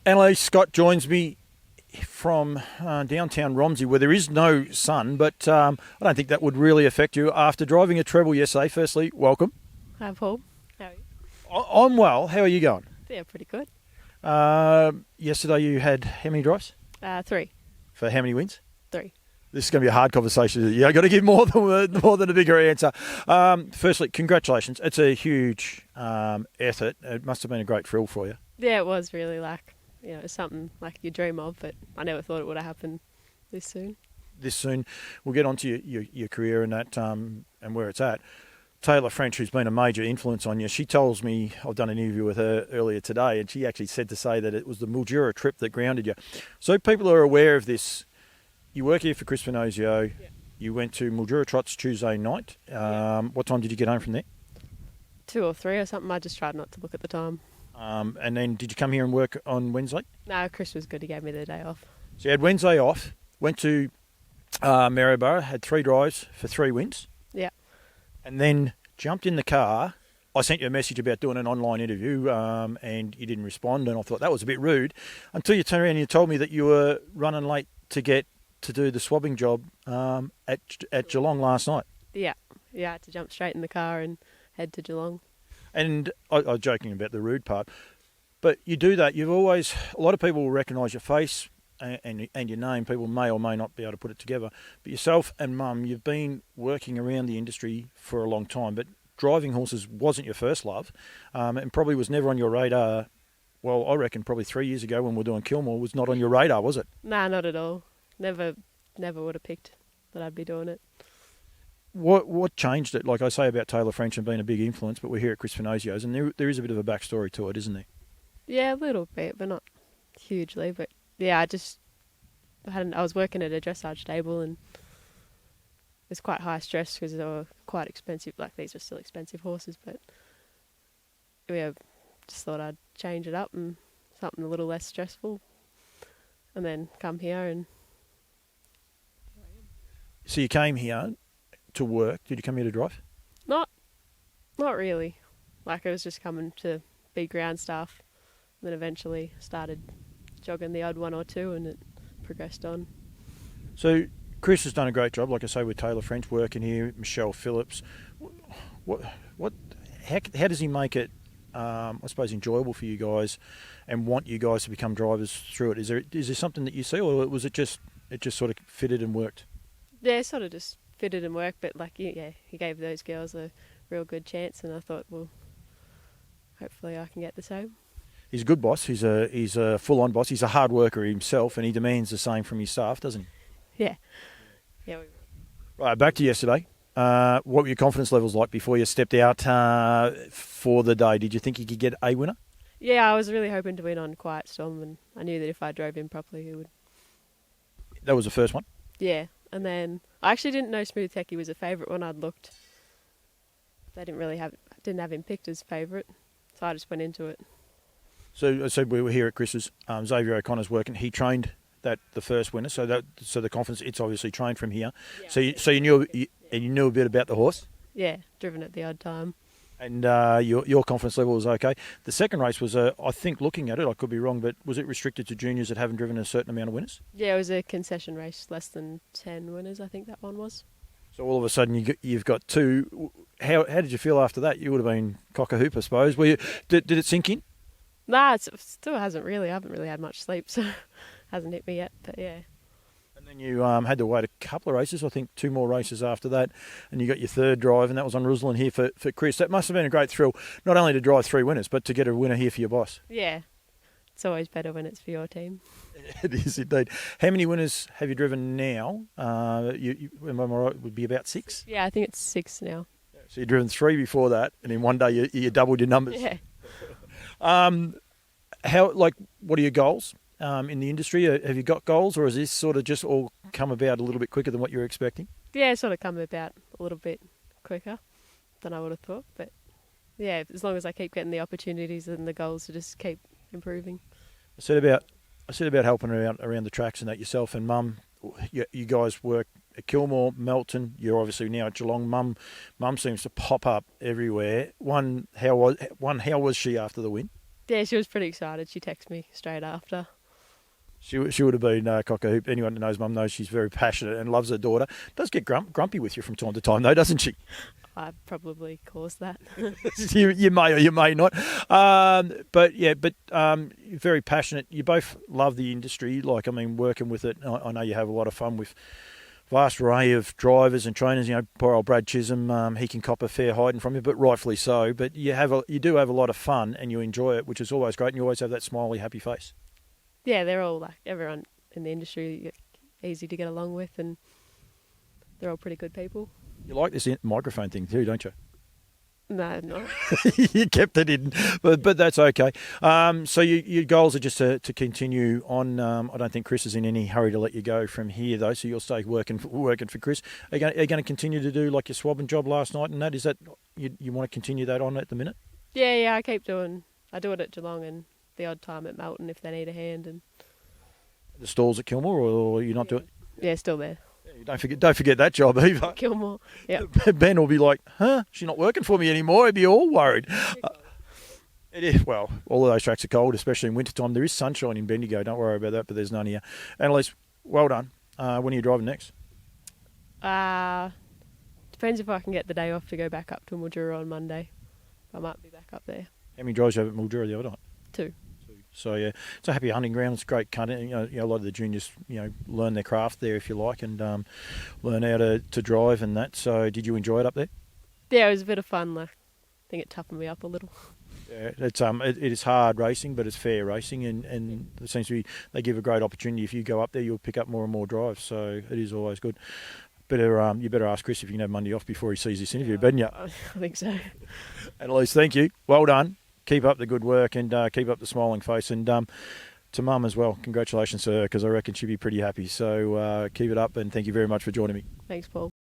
Annalise Scott joins me from downtown Romsey, where there is no sun, but I don't think that would really affect you after driving a treble yesterday. Firstly, welcome. Hi, Paul. How are you? I'm well. How are you going? Yeah, pretty good. Yesterday you had how many drives? 3. For how many wins? 3. This is going to be a hard conversation. You've got to give more than a bigger answer. Firstly, congratulations. It's a huge effort. It must have been a great thrill for you. Yeah, it was really it's something like you dream of, but I never thought it would have happened this soon. This soon, we'll get on to your career and that and where it's at. Taylor French, who's been a major influence on you, she tells me, I've done an interview with her earlier today, and she actually said to say that it was the Mildura trip that grounded you. So people are aware of this. You work here for Chris Finozio. Yeah. You went to Mildura Trots Tuesday night. What time did you get home from there? 2 or 3 or something. I just tried not to look at the time. And then did you come here and work on Wednesday? No, Chris was good. He gave me the day off. So you had Wednesday off, went to Maryborough, had 3 drives for 3 wins. Yeah. And then jumped in the car. I sent you a message about doing an online interview and you didn't respond, and I thought that was a bit rude until you turned around and you told me that you were running late to get to do the swabbing job at Geelong last night. Yeah. Yeah, I had to jump straight in the car and head to Geelong. And I was joking about the rude part, but you do that. You've always, a lot of people will recognise your face and your name. People may or may not be able to put it together. But yourself and Mum, you've been working around the industry for a long time, but driving horses wasn't your first love, and probably was never on your radar. Well, I reckon probably 3 years ago when we were doing Kilmore was not on your radar, was it? Nah, not at all. Never would have picked that I'd be doing it. What changed it? Like I say about Taylor French and being a big influence, but we're here at Chris Finozio's, and there is a bit of a backstory to it, isn't there? Yeah, a little bit, but not hugely. But yeah, I was working at a dressage stable, and it was quite high stress because they were quite expensive. Like, these are still expensive horses, but yeah, just thought I'd change it up and something a little less stressful, and then come here. And so you came here to work. Did you come here to drive? Not really. Like, I was just coming to be ground staff, and then eventually started jogging the odd 1 or 2, and it progressed on. So Chris has done a great job, like I say, with Taylor French working here, Michelle Phillips. How does he make it, I suppose, enjoyable for you guys, and want you guys to become drivers through it? Is there something that you see, or was it just sort of fitted and worked? Yeah, it sort of just fitted and worked, but he gave those girls a real good chance, and I thought, well, hopefully I can get the same. He's a good boss. He's a full-on boss. He's a hard worker himself, and he demands the same from his staff, doesn't he? Yeah. Yeah. Right, back to yesterday. What were your confidence levels like before you stepped out for the day? Did you think you could get a winner? Yeah, I was really hoping to win on Quiet Storm, and I knew that if I drove him properly, he would. That was the first one? Yeah, and then I actually didn't know Smooth Techie was a favourite when I'd looked. They didn't have him picked as favourite, so I just went into it. So I said we were here at Chris's. Xavier O'Connor's working. He trained the first winner. So the confidence, it's obviously trained from here. Yeah, so you knew a bit about the horse. Yeah, driven at the odd time. And your confidence level was okay. The second race was, I think, looking at it, I could be wrong, but was it restricted to juniors that haven't driven a certain amount of winners? Yeah, it was a concession race, less than 10 winners. I think that one was. So all of a sudden you've got 2. How did you feel after that? You would have been cock-a-hoop, I suppose. Did it sink in? Nah, it still hasn't really. I haven't really had much sleep, so it hasn't hit me yet, but yeah. And then you had to wait a couple of races, I think 2 more races after that, and you got your third drive, and that was on Ruslan here for Chris. That must have been a great thrill, not only to drive 3 winners, but to get a winner here for your boss. Yeah, it's always better when it's for your team. It is indeed. How many winners have you driven now? Am I right, would be about 6? Yeah, I think it's 6 now. So you've driven 3 before that, and in one day you doubled your numbers. Yeah. What are your goals in the industry? Have you got goals, or has this sort of just all come about a little bit quicker than what you were expecting? Yeah, it's sort of come about a little bit quicker than I would have thought. But yeah, as long as I keep getting the opportunities and the goals to just keep improving. I said about helping around the tracks and that yourself and Mum. You guys work at Kilmore, Melton. You're obviously now at Geelong. Mum seems to pop up everywhere. How was she after the win? Yeah, she was pretty excited. She texted me straight after. She would have been cock a hoop. Anyone who knows Mum knows she's very passionate and loves her daughter. Does get grumpy with you from time to time, though, doesn't she? I probably caused that. you may or you may not. But very passionate. You both love the industry. Like, I mean, working with it, I know you have a lot of fun with vast array of drivers and trainers. You know, poor old Brad Chisholm, he can cop a fair hiding from you, but rightfully so. But you do have a lot of fun and you enjoy it, which is always great. And you always have that smiley, happy face. Yeah, they're all like everyone in the industry, easy to get along with, and they're all pretty good people. You like this microphone thing too, don't you? No, not. You kept it in, but that's okay. So your goals are just to continue on. I don't think Chris is in any hurry to let you go from here, though. So you'll stay working for Chris. Are you going to continue to do like your swabbing job last night and that? Is that you want to continue that on at the minute? Yeah. I do it at Geelong and the odd time at Melton if they need a hand. And the stalls at Kilmore, or you're not doing? Yeah, still there. Don't forget that job either. Kilmore, yeah. Ben will be like, huh? She's not working for me anymore. He'd be all worried. It is. Well, all of those tracks are cold, especially in wintertime. There is sunshine in Bendigo. Don't worry about that, but there's none here. Annalise, well done. When are you driving next? Depends if I can get the day off to go back up to Mildura on Monday. I might be back up there. How many drives you have at Mildura the other night? 2. So yeah, it's a happy hunting ground. It's great cutting. You know, a lot of the juniors, learn their craft there, if you like, and learn how to drive and that. So, did you enjoy it up there? Yeah, it was a bit of fun. Like, I think it toughened me up a little. Yeah, it is hard racing, but it's fair racing, and it seems to be they give a great opportunity. If you go up there, you'll pick up more and more drives. So it is always good. You better ask Chris if you can have Monday off before he sees this interview, better you? I think so. Annalise, thank you. Well done. Keep up the good work and keep up the smiling face. And to Mum as well, congratulations to her, because I reckon she'd be pretty happy. So keep it up, and thank you very much for joining me. Thanks, Paul.